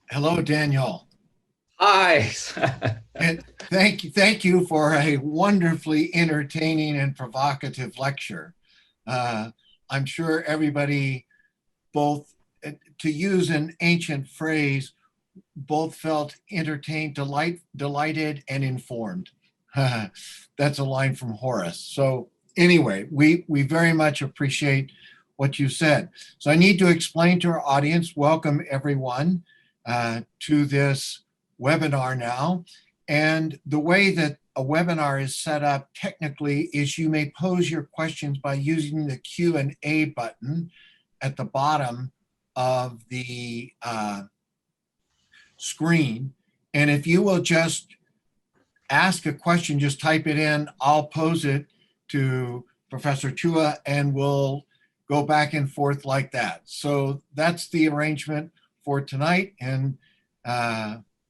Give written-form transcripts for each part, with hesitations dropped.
Hello, Daniel. Hi. And thank you for a wonderfully entertaining and provocative lecture. Uh, I'm sure everybody, both to use an ancient phrase, both felt entertained, delighted, and informed. That's a line from Horace. So anyway, we very much appreciate what you said. So I need to explain to our audience, welcome everyone to this webinar now. And the way that a webinar is set up technically is you may pose your questions by using the Q&A button at the bottom of the screen. And if you will just ask a question, just type it in, I'll pose it to Professor Chua and we'll go back and forth like that. So that's the arrangement for tonight. And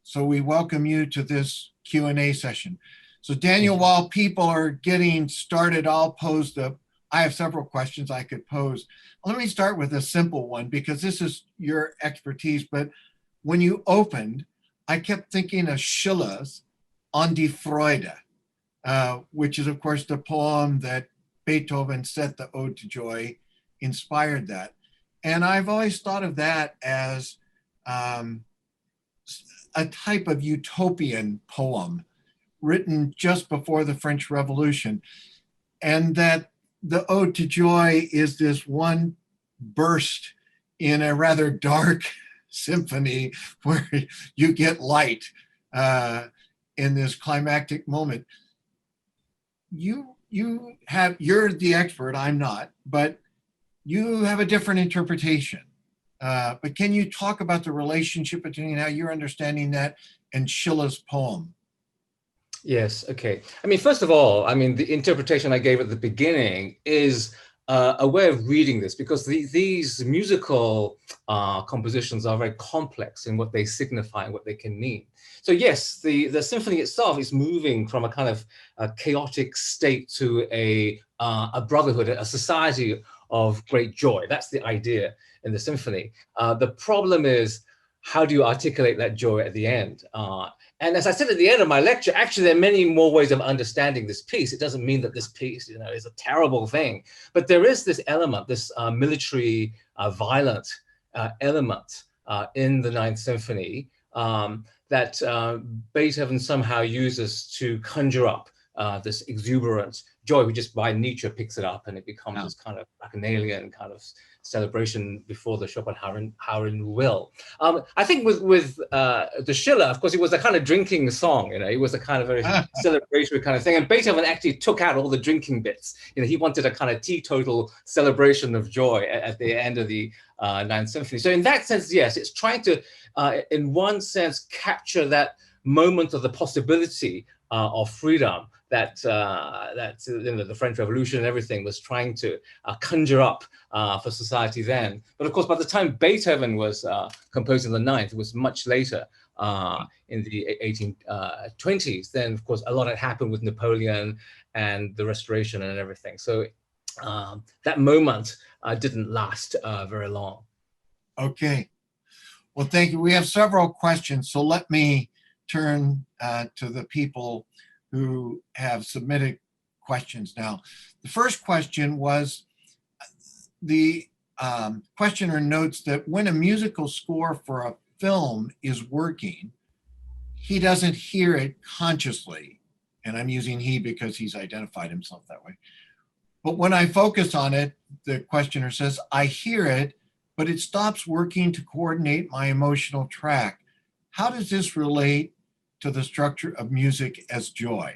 so we welcome you to this Q&A session. So Daniel, while people are getting started, I have several questions I could pose. Let me start with a simple one because this is your expertise, but when you opened, I kept thinking of Schiller's On die Freude, which is, of course, the poem that Beethoven set the Ode to Joy, inspired that. And I've always thought of that as a type of utopian poem written just before the French Revolution. And that the Ode to Joy is this one burst in a rather dark symphony where you get light in this climactic moment. You're the expert, I'm not, but you have a different interpretation. But can you talk about the relationship between how you're understanding that and Schiller's poem? Yes, okay. I mean, first of all, I mean, the interpretation I gave at the beginning is a way of reading this because these musical compositions are very complex in what they signify and what they can mean. So yes, the symphony itself is moving from a kind of a chaotic state to a brotherhood, a society of great joy. That's the idea in the symphony. The problem is, how do you articulate that joy at the end? And as I said at the end of my lecture, actually, there are many more ways of understanding this piece. It doesn't mean that this piece, is a terrible thing, but there is this element, this military, violent element in the Ninth Symphony that Beethoven somehow uses to conjure up this exuberant joy. We just by nature picks it up, and it becomes this kind of bacchanalian kind of celebration before the Schopenhauerian will. I think with the Schiller, of course, it was a kind of drinking song. It was a kind of very celebratory kind of thing. And Beethoven actually took out all the drinking bits. He wanted a kind of teetotal celebration of joy at the end of the Ninth Symphony. So in that sense, yes, it's trying to, in one sense, capture that moment of the possibility of freedom that the French Revolution and everything was trying to conjure up for society then. But of course, by the time Beethoven was composing the Ninth, it was much later in the 1820s. Then, of course, a lot had happened with Napoleon and the Restoration and everything. So that moment didn't last very long. Okay. Well, thank you. We have several questions, so let me turn to the people who have submitted questions now. The first question was the questioner notes that when a musical score for a film is working, he doesn't hear it consciously. And I'm using he because he's identified himself that way. But when I focus on it, the questioner says, I hear it, but it stops working to coordinate my emotional track. How does this relate to the structure of music as joy?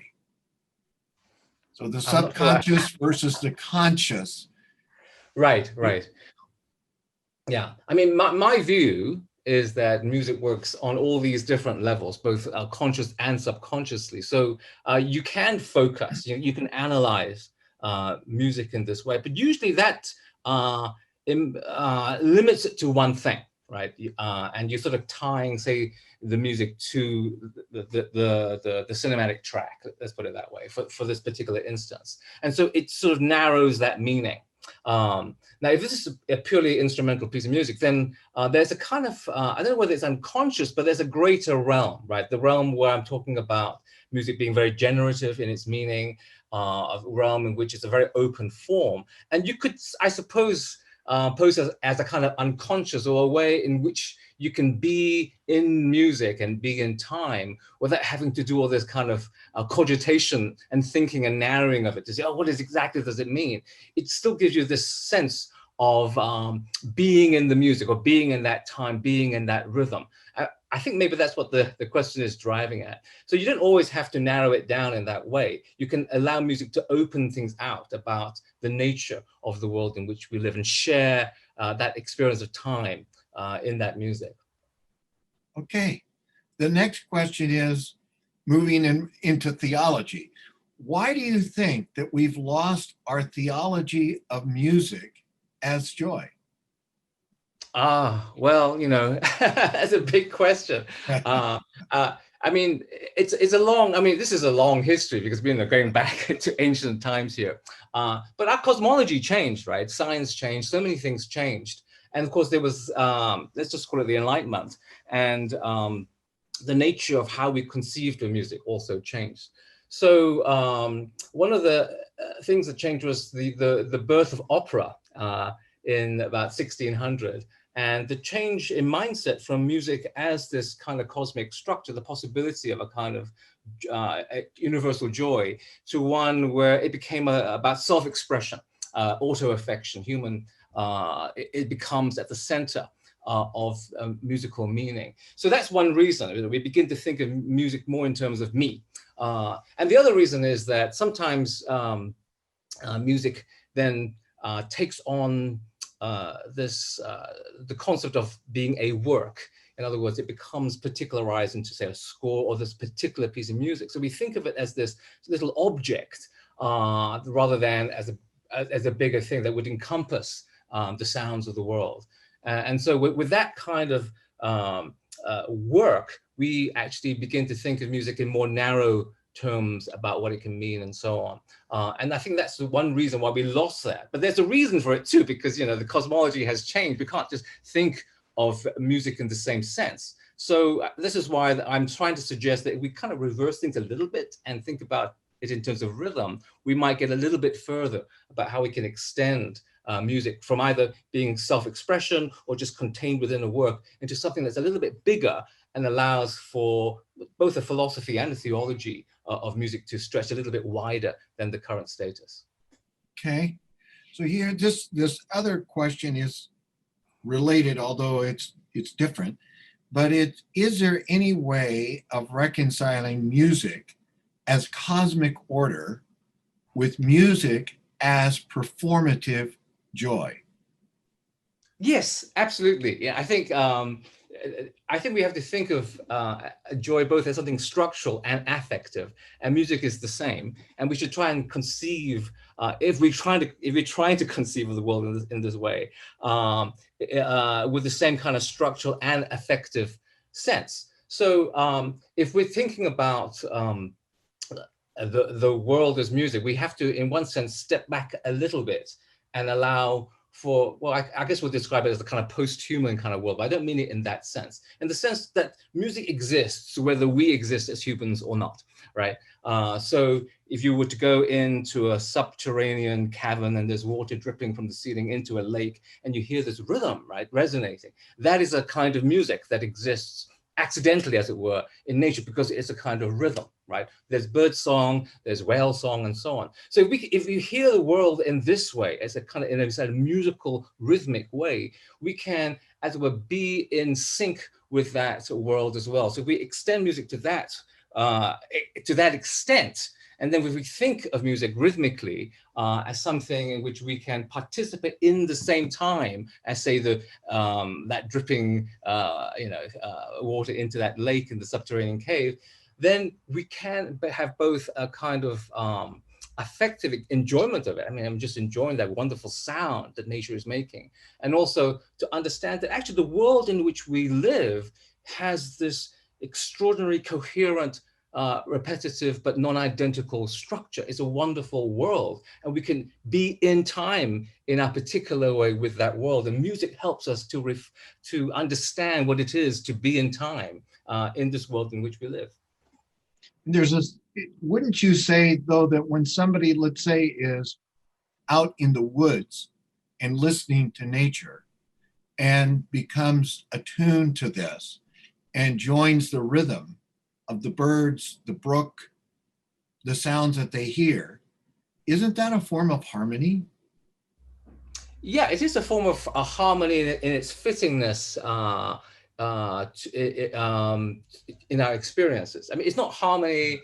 So the subconscious versus the conscious. Right. Yeah. I mean, my view is that music works on all these different levels, both conscious and subconsciously. So you can focus, you can analyze music in this way, but usually that limits it to one thing, right? And you're sort of tying, say, the music to the cinematic track, let's put it that way, for this particular instance. And so it sort of narrows that meaning. Now, if this is a purely instrumental piece of music, then there's a kind of, I don't know whether it's unconscious, but there's a greater realm, right? The realm where I'm talking about music being very generative in its meaning, a realm in which it's a very open form. And you could, I suppose, pose as a kind of unconscious, or a way in which you can be in music and be in time without having to do all this kind of cogitation and thinking and narrowing of it to say, oh, what exactly does it mean? It still gives you this sense of being in the music, or being in that time, being in that rhythm. I think maybe that's what the question is driving at. So you don't always have to narrow it down in that way. You can allow music to open things out about the nature of the world in which we live, and share that experience of time in that music. Okay. The next question is moving into theology. Why do you think that we've lost our theology of music as joy? Well, that's a big question. I mean, it's a long, this is a long history, because we're going back to ancient times here. But our cosmology changed, right? Science changed, so many things changed. And of course there was, let's just call it the Enlightenment. And the nature of how we conceived of music also changed. So one of the things that changed was the birth of opera in about 1600. And the change in mindset from music as this kind of cosmic structure, the possibility of a kind of universal joy, to one where it became about self-expression, auto-affection, human, it becomes at the center of musical meaning. So that's one reason. We begin to think of music more in terms of me. And the other reason is that sometimes music then takes on the concept of being a work. In other words, it becomes particularized into, say, a score or this particular piece of music. So we think of it as this little object rather than as a bigger thing that would encompass the sounds of the world. And so with that kind of work, we actually begin to think of music in more narrow terms about what it can mean, and so on. And I think that's the one reason why we lost that. But there's a reason for it too, because the cosmology has changed. We can't just think of music in the same sense. So this is why I'm trying to suggest that we kind of reverse things a little bit and think about it in terms of rhythm. We might get a little bit further about how we can extend music from either being self-expression or just contained within a work into something that's a little bit bigger and allows for both a philosophy and a theology of music to stretch a little bit wider than the current status. Okay. So here, this other question is related, although it's different, but is there any way of reconciling music as cosmic order with music as performative joy? Yes, absolutely. Yeah, I think we have to think of joy both as something structural and affective, and music is the same. And we should try and conceive, if we're trying to conceive of the world in this way, with the same kind of structural and affective sense. So if we're thinking about the world as music, we have to, in one sense, step back a little bit and allow for, well, I guess we'll describe it as the kind of post-human kind of world, but I don't mean it in that sense. In the sense that music exists whether we exist as humans or not, right? So if you were to go into a subterranean cavern and there's water dripping from the ceiling into a lake, and you hear this rhythm, right, resonating, that is a kind of music that exists accidentally, as it were, in nature, because it's a kind of rhythm, right? There's bird song, there's whale song, and so on. So if you hear the world in this way, as a kind of, in a musical, rhythmic way, we can, as it were, be in sync with that world as well. So if we extend music to that extent, and then if we think of music rhythmically as something in which we can participate in the same time as, say, that dripping water into that lake in the subterranean cave, then we can have both a kind of affective enjoyment of it. I mean, I'm just enjoying that wonderful sound that nature is making. And also to understand that actually the world in which we live has this extraordinary coherent repetitive but non-identical structure. It's a wonderful world, and we can be in time in a particular way with that world. And music helps us to understand what it is to be in time in this world in which we live. There's a, wouldn't you say though that when somebody, let's say, is out in the woods and listening to nature and becomes attuned to this and joins the rhythm of the birds, the brook, the sounds that they hear, isn't that a form of harmony? Yeah, it is a form of a harmony in its fittingness in our experiences. I mean, it's not harmony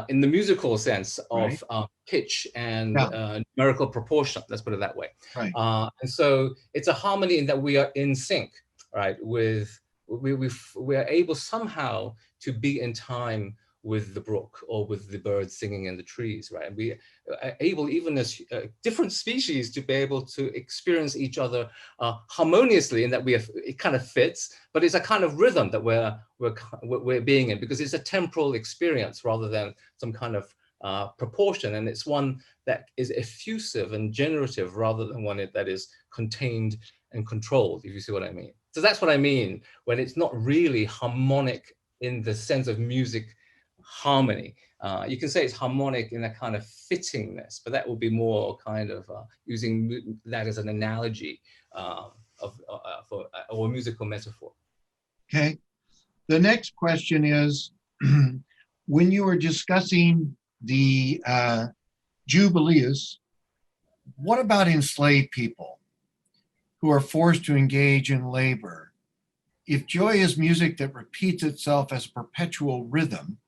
in the musical sense of Right. pitch and Yeah. numerical proportion, let's put it that way. Right. And so it's a harmony in that we are in sync, right? We are able somehow to be in time with the brook or with the birds singing in the trees, right? And we are able, even as different species, to be able to experience each other harmoniously, in that it kind of fits, but it's a kind of rhythm that we're being in, because it's a temporal experience rather than some kind of proportion, and it's one that is effusive and generative rather than one that is contained and controlled, if you see what I mean. So that's what I mean when it's not really harmonic in the sense of music harmony. You can say it's harmonic in a kind of fittingness, but that would be more kind of using that as an analogy for or a musical metaphor. Okay. The next question is, when you were discussing the Jubileus, what about enslaved people who are forced to engage in labor? If joy is music that repeats itself as a perpetual rhythm,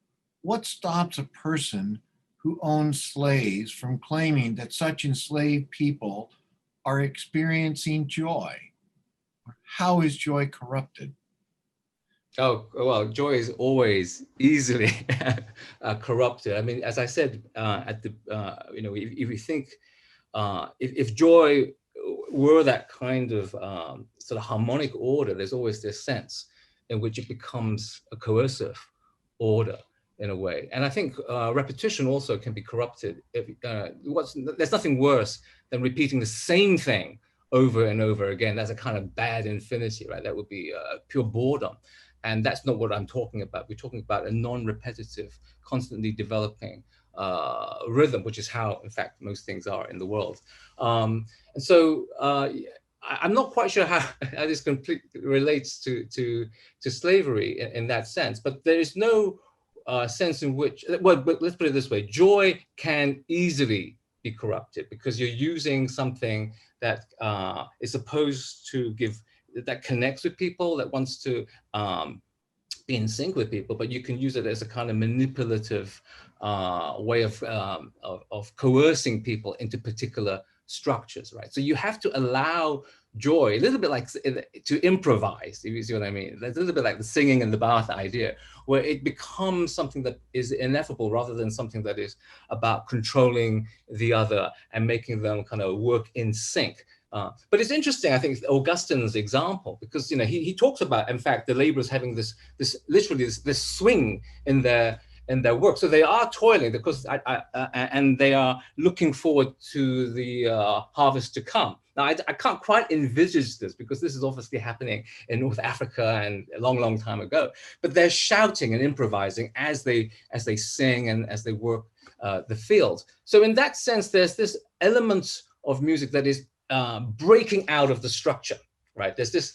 what stops a person who owns slaves from claiming that such enslaved people are experiencing joy? How is joy corrupted? Oh, well, joy is always easily corrupted. I mean, as I said, if you think, if joy were that kind of sort of harmonic order, there's always this sense in which it becomes a coercive order in a way. And I think repetition also can be corrupted. There's nothing worse than repeating the same thing over and over again. That's a kind of bad infinity, right? That would be pure boredom. And that's not what I'm talking about. We're talking about a non-repetitive, constantly developing rhythm, which is how, in fact, most things are in the world. And so I'm not quite sure how this completely relates to slavery in that sense, but there is no sense in which, well, but let's put it this way: joy can easily be corrupted because you're using something that is supposed to that connects with people, that wants to be in sync with people, but you can use it as a kind of manipulative way of coercing people into particular structures, right? So you have to allow joy, a little bit like to improvise, if you see what I mean. It's a little bit like the singing in the bath idea, where it becomes something that is ineffable rather than something that is about controlling the other and making them kind of work in sync. But it's interesting, I think, Augustine's example, because he talks about, in fact, the laborers having this swing in their work. So they are toiling because and they are looking forward to the harvest to come. Now, I can't quite envisage this because this is obviously happening in North Africa and a long, long time ago. But they're shouting and improvising as they sing and as they work the field. So in that sense, there's this element of music that is breaking out of the structure, right? There's this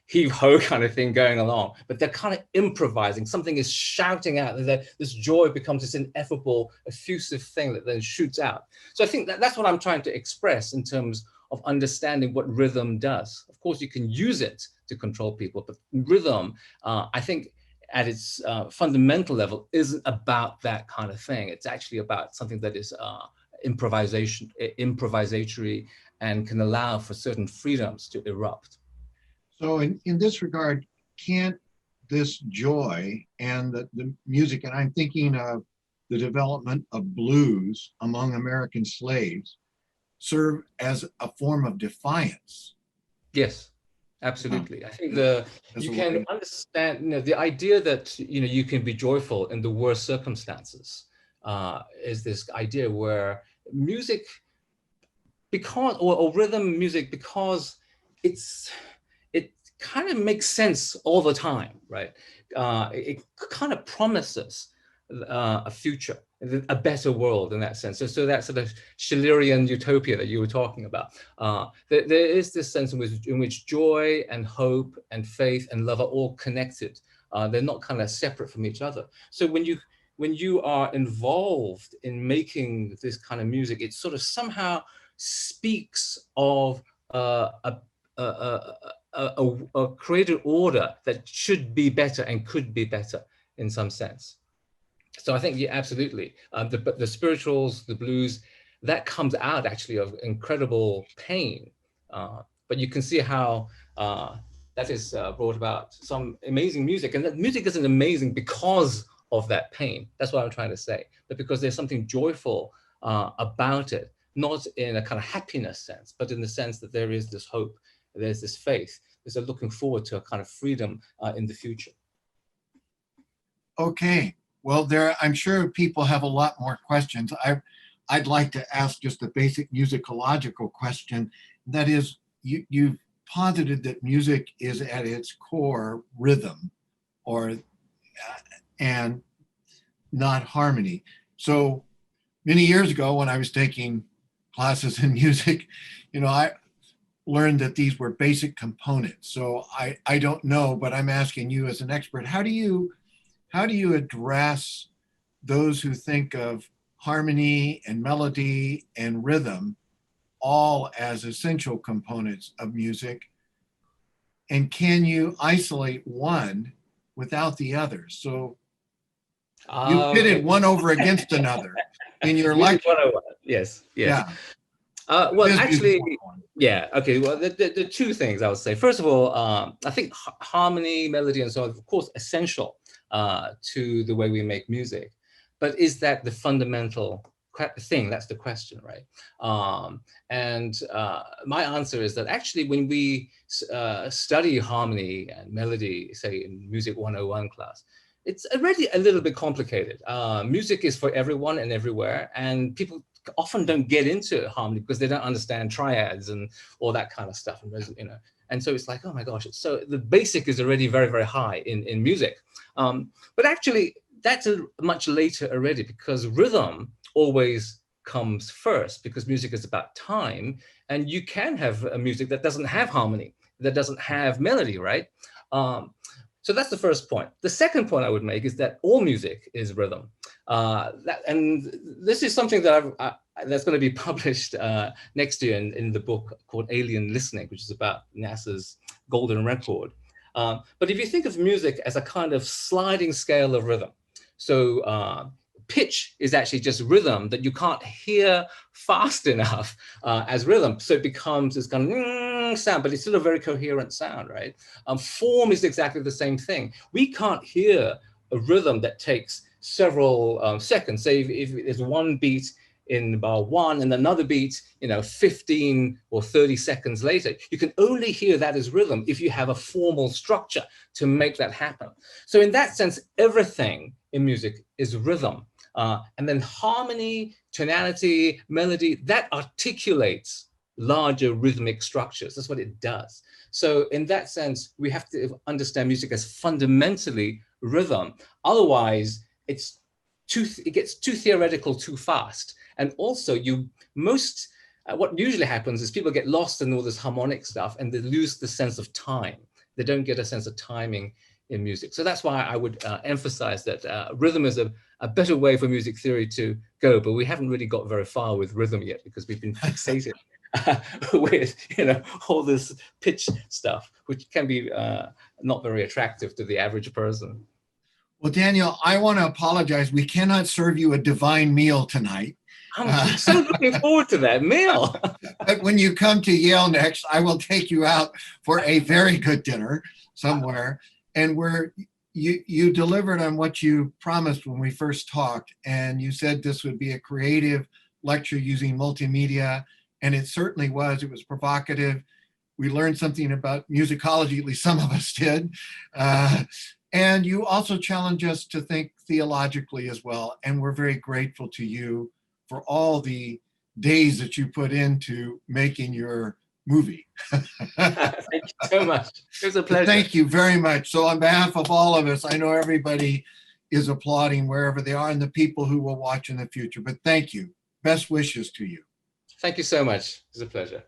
heave-ho kind of thing going along, but they're kind of improvising. Something is shouting out, that this joy becomes this ineffable, effusive thing that then shoots out. So I think that's what I'm trying to express in terms of understanding what rhythm does. Of course, you can use it to control people, but rhythm, I think, at its fundamental level, isn't about that kind of thing. It's actually about something that is improvisatory and can allow for certain freedoms to erupt. So in this regard, can't this joy and the music, and I'm thinking of the development of blues among American slaves, serve as a form of defiance? Yes, Absolutely. I think you Absolutely. can understand, the idea that, you can be joyful in the worst circumstances, is this idea where music, because, or rhythm music, because it kind of makes sense all the time, right? It kind of promises a future, a better world in that sense. So that sort of Schillerian utopia that you were talking about. There is this sense in which joy and hope and faith and love are all connected. They're not kind of separate from each other. So when you are involved in making this kind of music, it sort of somehow speaks of a created order that should be better and could be better in some sense. So I think, yeah, absolutely. The spirituals, the blues, that comes out actually of incredible pain. But you can see how that is brought about some amazing music. And that music isn't amazing because of that pain. That's what I'm trying to say. But because there's something joyful about it, not in a kind of happiness sense, but in the sense that there is this hope, there's this faith, there's a looking forward to a kind of freedom in the future. Okay. Well, I'm sure people have a lot more questions. I'd like to ask just a basic musicological question. That is, you've posited that music is at its core rhythm, and not harmony. So many years ago, when I was taking classes in music, I learned that these were basic components. So I don't know, but I'm asking you as an expert, how do you address those who think of harmony and melody and rhythm all as essential components of music? And can you isolate one without the other? So you pitted one over against another in your lecture. Yes, yes. Yeah. Well, actually, yeah. Okay. Well, the two things I would say. First of all, I think harmony, melody, and so on, of course, essential to the way we make music. But is that the fundamental thing? That's the question, right? And my answer is that actually, when we study harmony and melody, say in Music 101 class, it's already a little bit complicated. Music is for everyone and everywhere, and people often don't get into harmony because they don't understand triads and all that kind of stuff, and so it's like, oh my gosh, so the basic is already very, very high in music, but actually that's much later already, because rhythm always comes first, because music is about time, and you can have a music that doesn't have harmony, that doesn't have melody, right? So that's the first point. The second point I would make is that all music is rhythm. And this is something that that's going to be published next year in the book called Alien Listening, which is about NASA's golden record. But if you think of music as a kind of sliding scale of rhythm, so pitch is actually just rhythm that you can't hear fast enough as rhythm. So it becomes this kind of sound, but it's still a very coherent sound, right? Form is exactly the same thing. We can't hear a rhythm that takes several seconds. Say if there's one beat in bar one and another beat, 15 or 30 seconds later, you can only hear that as rhythm if you have a formal structure to make that happen. So in that sense, everything in music is rhythm. And then harmony, tonality, melody, that articulates larger rhythmic structures. That's what it does. So in that sense, we have to understand music as fundamentally rhythm. Otherwise, it gets too theoretical too fast. And also, what usually happens is people get lost in all this harmonic stuff and they lose the sense of time. They don't get a sense of timing in music. So that's why I would emphasize that rhythm is a better way for music theory to go, but we haven't really got very far with rhythm yet because we've been fixated with all this pitch stuff, which can be not very attractive to the average person. Well, Daniel, I want to apologize. We cannot serve you a divine meal tonight. I'm so looking forward to that meal. But when you come to Yale next, I will take you out for a very good dinner somewhere. And you delivered on what you promised when we first talked. And you said this would be a creative lecture using multimedia. And it certainly was. It was provocative. we learned something about musicology, at least some of us did. And you also challenge us to think theologically as well. And we're very grateful to you for all the days that you put into making your movie. Thank you so much. It was a pleasure. Thank you very much. So on behalf of all of us, I know everybody is applauding wherever they are and the people who will watch in the future, but thank you. Best wishes to you. Thank you so much. It was a pleasure.